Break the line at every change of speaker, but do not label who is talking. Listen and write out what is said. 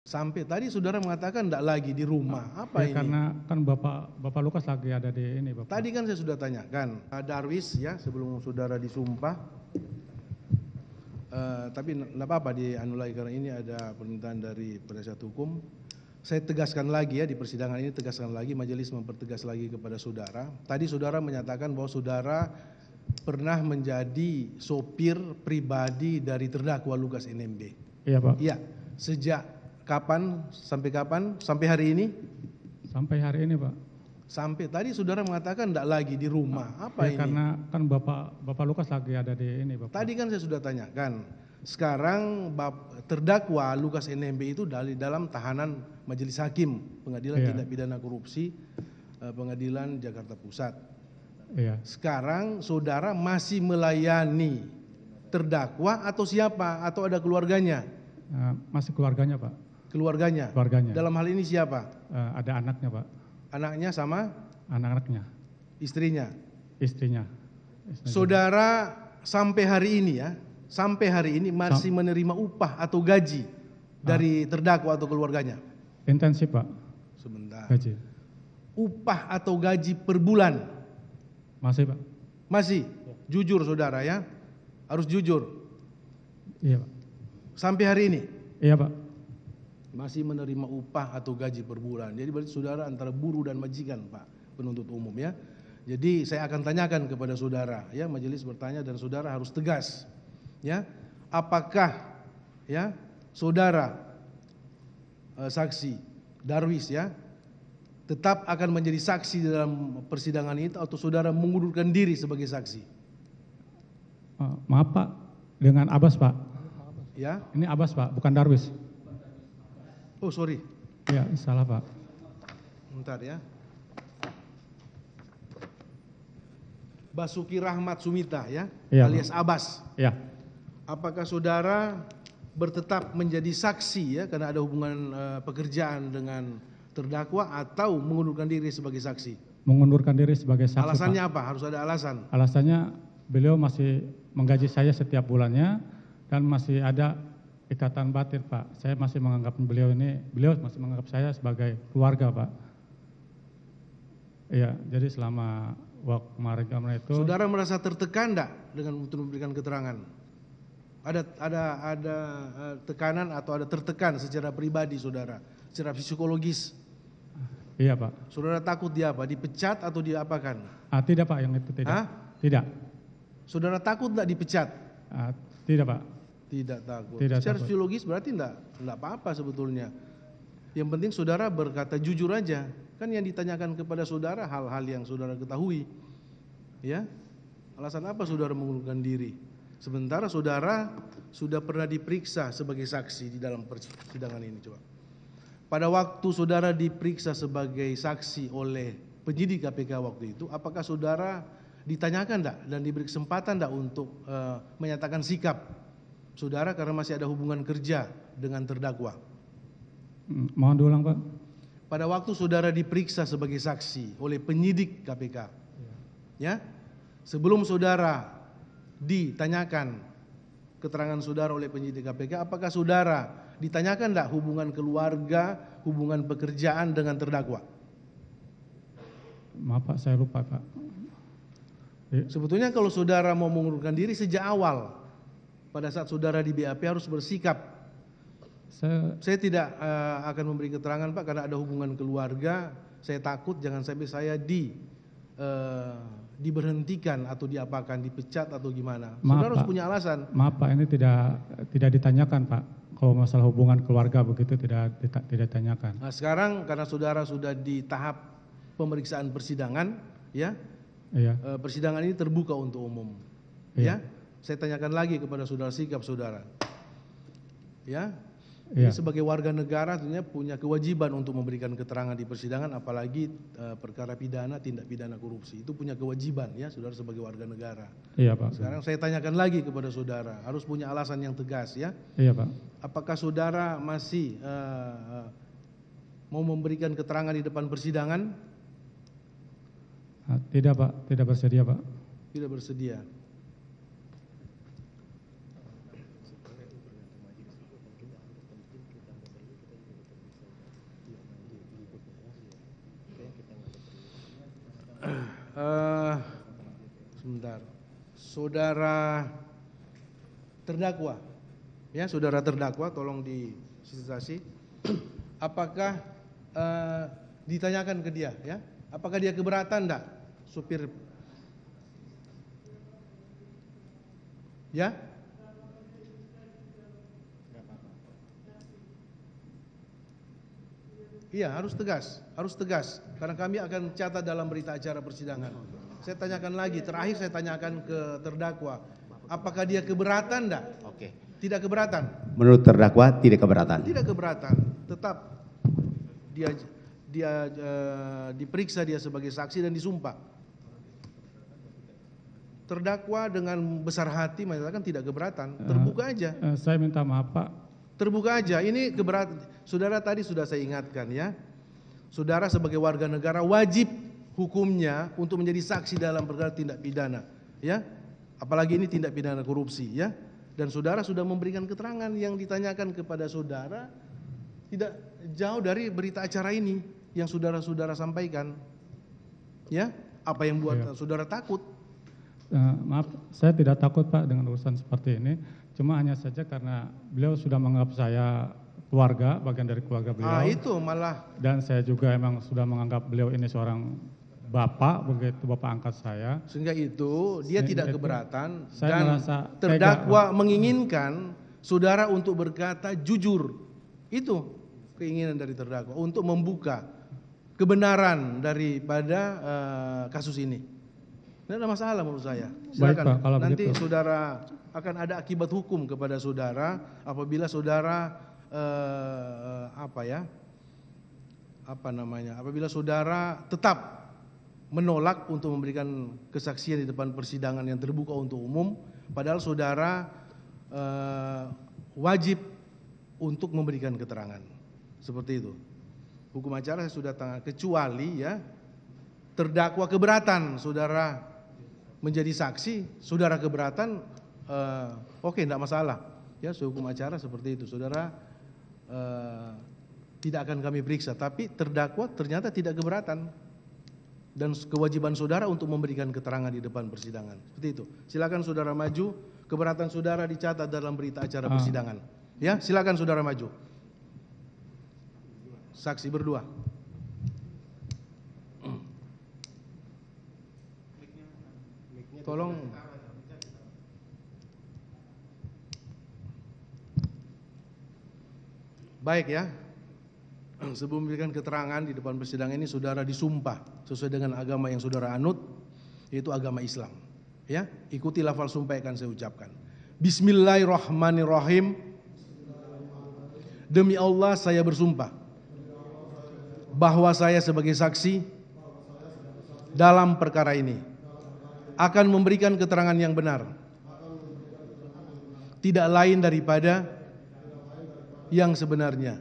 Sampai tadi saudara mengatakan tidak lagi di rumah. Apa
Ya,
ini?
karena kan Bapak Lukas lagi ada di ini, Bapak.
Tadi kan saya sudah tanyakan. Darwis ya sebelum saudara disumpah. Tapi tidak apa-apa dianu lagi karena ini ada permintaan dari penasihat hukum. Saya tegaskan lagi ya di persidangan ini, tegaskan lagi, majelis mempertegas lagi kepada saudara. Tadi saudara menyatakan bahwa saudara pernah menjadi sopir pribadi dari terdakwa Lukas NMB.
Iya, Pak.
Iya. Sejak kapan sampai kapan? Sampai hari ini?
Sampai hari ini, Pak.
Sampai tadi saudara mengatakan tidak lagi di rumah. Apa
Ya,
ini?
karena kan Bapak Lukas lagi ada di ini, Bapak.
Tadi kan saya sudah tanyakan. Sekarang terdakwa Lukas NMB itu dalam tahanan Majelis Hakim Pengadilan Tindak Pidana Korupsi Pengadilan Jakarta Pusat.
Iya.
Sekarang saudara masih melayani terdakwa atau siapa? Atau ada keluarganya?
Masih keluarganya, Pak.
Keluarganya?
Keluarganya.
Dalam hal ini siapa?
Ada anaknya, Pak.
Anaknya sama?
Anak-anaknya.
Istrinya?
Istrinya.
Saudara sampai hari ini ya, sampai hari ini masih menerima upah atau gaji dari terdakwa atau keluarganya?
Intensif, Pak.
Sebentar.
Gaji.
Upah atau gaji per bulan?
Masih, Pak.
Masih? Jujur saudara ya, harus jujur.
Iya, Pak.
Sampai hari ini?
Iya, Pak.
Masih menerima upah atau gaji per bulan. Jadi berarti saudara antara buruh dan majikan, Pak penuntut umum ya. Jadi saya akan tanyakan kepada saudara ya, majelis bertanya dan saudara harus tegas ya. Apakah ya saudara saksi Darwis ya tetap akan menjadi saksi dalam persidangan itu atau saudara mengundurkan diri sebagai saksi?
Maaf, Pak. Dengan Abbas, Pak.
Ya.
Ini Abbas, Pak, bukan Darwis.
Oh, sorry.
Ya, salah, Pak.
Bentar ya. Basuki Rahmat Sumita ya, alias Abbas.
Ya.
Apakah saudara bertetap menjadi saksi ya karena ada hubungan pekerjaan dengan terdakwa atau mengundurkan diri sebagai saksi?
Mengundurkan diri sebagai saksi.
Alasannya
Pak.
apa? Harus ada alasan.
Alasannya beliau masih menggaji saya setiap bulannya dan masih ada ikatan batin, Pak. Saya masih menganggap beliau masih menganggap saya sebagai keluarga, Pak. Iya, jadi selama waktu kemarin itu.
Saudara merasa tertekan enggak dengan memberikan keterangan? Ada tekanan atau ada tertekan secara pribadi saudara, secara psikologis?
Iya, Pak.
Saudara takut dia apa? Dipecat atau diapakan?
Tidak, Pak, yang itu tidak. Tidak.
Saudara takut enggak dipecat?
Tidak, Pak.
Tidak takut.
Tidak
Secara
takut.
psikologis berarti enggak apa-apa sebetulnya. Yang penting saudara berkata jujur aja. Kan yang ditanyakan kepada saudara hal-hal yang saudara ketahui. Ya. Alasan apa saudara mengundurkan diri? Sementara saudara sudah pernah diperiksa sebagai saksi di dalam persidangan ini, coba. Pada waktu saudara diperiksa sebagai saksi oleh penyidik KPK waktu itu, apakah saudara ditanyakan enggak dan diberi kesempatan enggak untuk menyatakan sikap saudara karena masih ada hubungan kerja dengan terdakwa?
Mohon diulang, Pak.
Pada waktu saudara diperiksa sebagai saksi oleh penyidik KPK, ya, sebelum saudara ditanyakan keterangan saudara oleh penyidik KPK, apakah saudara ditanyakan enggak hubungan keluarga, hubungan pekerjaan dengan terdakwa?
Maaf, Pak, saya lupa, Pak.
Sebetulnya kalau saudara mau mengundurkan diri sejak awal, pada saat saudara di BAP harus bersikap. Saya tidak akan memberi keterangan, Pak, karena ada hubungan keluarga. Saya takut jangan sampai saya diberhentikan atau diapakan, dipecat atau gimana. Saudara harus punya alasan.
Maaf, Pak, ini tidak ditanyakan, Pak. Kalau masalah hubungan keluarga begitu tidak ditanyakan.
Nah, sekarang karena saudara sudah di tahap pemeriksaan persidangan, ya.
Iya.
Persidangan ini terbuka untuk umum.
Iya.
Ya. Saya tanyakan lagi kepada saudara sikap saudara. Ya.
Iya.
Ini sebagai warga negara tentunya punya kewajiban untuk memberikan keterangan di persidangan, apalagi perkara pidana, tindak pidana korupsi. Itu punya kewajiban ya, saudara sebagai warga negara.
Iya, Pak.
Sekarang saya tanyakan lagi kepada saudara, harus punya alasan yang tegas ya.
Iya, Pak.
Apakah saudara masih mau memberikan keterangan di depan persidangan?
Tidak, Pak. Tidak bersedia, Pak.
Tidak bersedia. saudara terdakwa, ya saudara terdakwa, tolong disisitasi. Apakah ditanyakan ke dia, ya, apakah dia keberatan enggak, supir, ya? Iya, harus tegas, karena kami akan catat dalam berita acara persidangan. Saya tanyakan lagi, terakhir saya tanyakan ke terdakwa, apakah dia keberatan enggak?
Oke.
Tidak keberatan.
Menurut terdakwa tidak keberatan.
Tidak keberatan, tetap dia diperiksa dia sebagai saksi dan disumpah. Terdakwa dengan besar hati menyatakan tidak keberatan, terbuka aja.
Saya minta maaf Pak.
Terbuka aja, ini keberatan. Saudara tadi sudah saya ingatkan, ya. Saudara sebagai warga negara wajib hukumnya untuk menjadi saksi dalam perkara tindak pidana, ya. Apalagi ini tindak pidana korupsi, ya. Dan saudara sudah memberikan keterangan yang ditanyakan kepada saudara tidak jauh dari berita acara ini yang saudara-saudara sampaikan, ya. Apa yang buat saudara takut?
Maaf, saya tidak takut Pak dengan urusan seperti ini. Cuma hanya saja karena beliau sudah menganggap saya keluarga, bagian dari keluarga beliau.
Itu malah.
Dan saya juga emang sudah menganggap beliau ini seorang bapak, begitu bapak angkat saya.
Sehingga itu dia tidak keberatan dan terdakwa menginginkan saudara untuk berkata jujur. Itu keinginan dari terdakwa untuk membuka kebenaran daripada kasus ini. Tidak ada masalah menurut saya. Silakan.
Baik, Pak, kalau
nanti
begitu.
saudara akan ada akibat hukum kepada saudara apabila saudara apabila saudara tetap menolak untuk memberikan kesaksian di depan persidangan yang terbuka untuk umum, padahal saudara wajib untuk memberikan keterangan. Seperti itu. Hukum acara saya sudah tanggal, kecuali ya terdakwa keberatan, saudara menjadi saksi, saudara keberatan, oke, tidak masalah. Ya, hukum acara seperti itu. Saudara tidak akan kami periksa, tapi terdakwa ternyata tidak keberatan dan kewajiban saudara untuk memberikan keterangan di depan persidangan. Seperti itu. Silakan saudara maju, keberatan saudara dicatat dalam berita acara persidangan. Ya, silakan saudara maju. Saksi berdua. Tolong. Baik ya. Sebelum memberikan keterangan di depan persidangan ini, saudara disumpah sesuai dengan agama yang saudara anut, yaitu agama Islam. Ya, ikuti lafal sumpah yang akan saya ucapkan. Bismillahirrahmanirrahim. Demi Allah saya bersumpah bahwa saya sebagai saksi dalam perkara ini akan memberikan keterangan yang benar, tidak lain daripada yang sebenarnya,